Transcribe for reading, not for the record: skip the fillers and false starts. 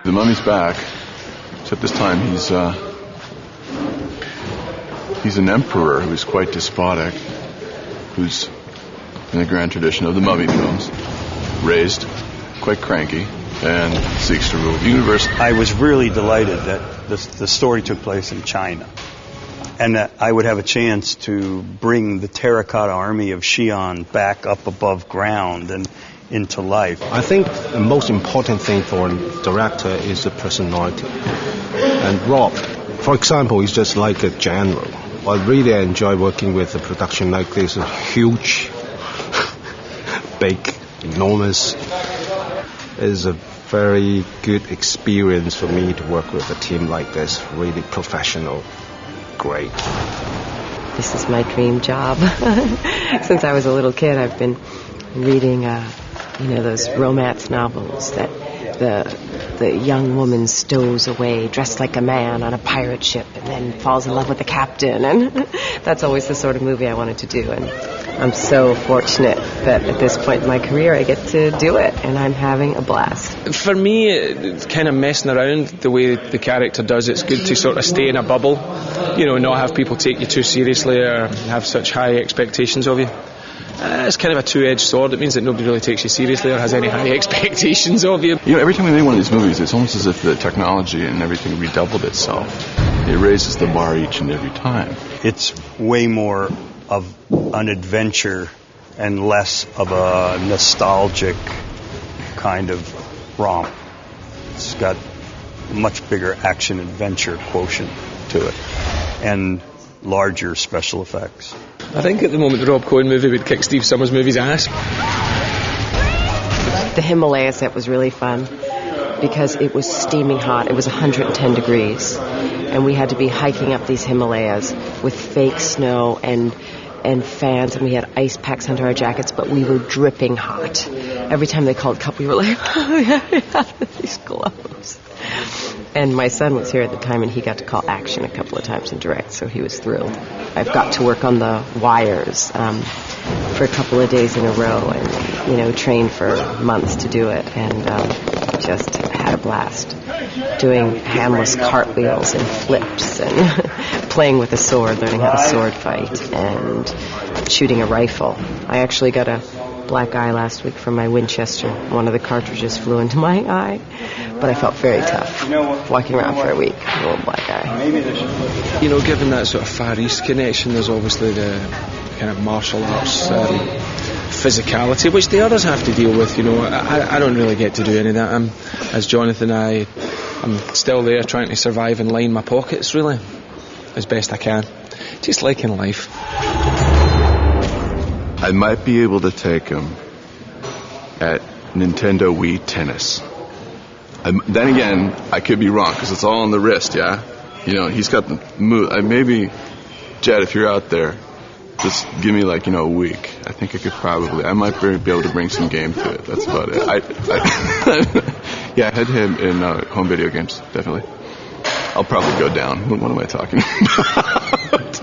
The mummy's back, except this time he's an emperor who's quite despotic, who's in the grand tradition of the Mummy films, raised quite cranky, and seeks to rule the universe. I was really delighted that the story took place in China, and that I would have a chance to bring the terracotta army of Xi'an back up above ground and into life. I think the most important thing for a director is the personality. And Rob, for example, is just like a general. I really enjoy working with a production like this, a huge, big, enormous. It's a very good experience for me to work with a team like this, really professional, great. This is my dream job. Since I was a little kid, I've been reading, those romance novels that the young woman stows away dressed like a man on a pirate ship and then falls in love with the captain, and that's always the sort of movie I wanted to do, and I'm so fortunate that at this point in my career I get to do it, and I'm having a blast. For me, it's kind of messing around the way the character does. It's good to sort of stay in a bubble, not have people take you too seriously or have such high expectations of you. It's kind of a two-edged sword. It means that nobody really takes you seriously or has any high expectations of you. Every time we make one of these movies, it's almost as if the technology and everything redoubled itself. It raises the bar each and every time. It's way more of an adventure and less of a nostalgic kind of romp. It's got a much bigger action-adventure quotient to it and larger special effects. I think at the moment the Rob Cohen movie would kick Steve Summers' movie's ass. The Himalaya set was really fun because it was steaming hot. It was 110 degrees, and we had to be hiking up these Himalayas with fake snow and fans, and we had ice packs under our jackets, but we were dripping hot. Every time they called cup, we were like, oh, yeah, these gloves. And my son was here at the time, and he got to call action a couple of times in direct, so he was thrilled. I've got to work on the wires for a couple of days in a row and, train for months to do it, and just had a blast doing handless cartwheels and flips and playing with a sword, learning how to sword fight, and shooting a rifle. I actually got a black eye last week from my Winchester. One of the cartridges flew into my eye, but I felt very tough walking around for a week with a little black eye. Given that sort of Far East connection, there's obviously the kind of martial arts physicality, which the others have to deal with. I don't really get to do any of that. As Jonathan, I'm still there trying to survive and line my pockets, really, as best I can. Just like in life. I might be able to take him at Nintendo Wii Tennis. Then again, I could be wrong, because it's all on the wrist, yeah? He's got the move. Maybe, Jed, if you're out there, just give me, a week. I think I might be able to bring some game to it. That's about it. Yeah, head to him in home video games, definitely. I'll probably go down. What am I talking about?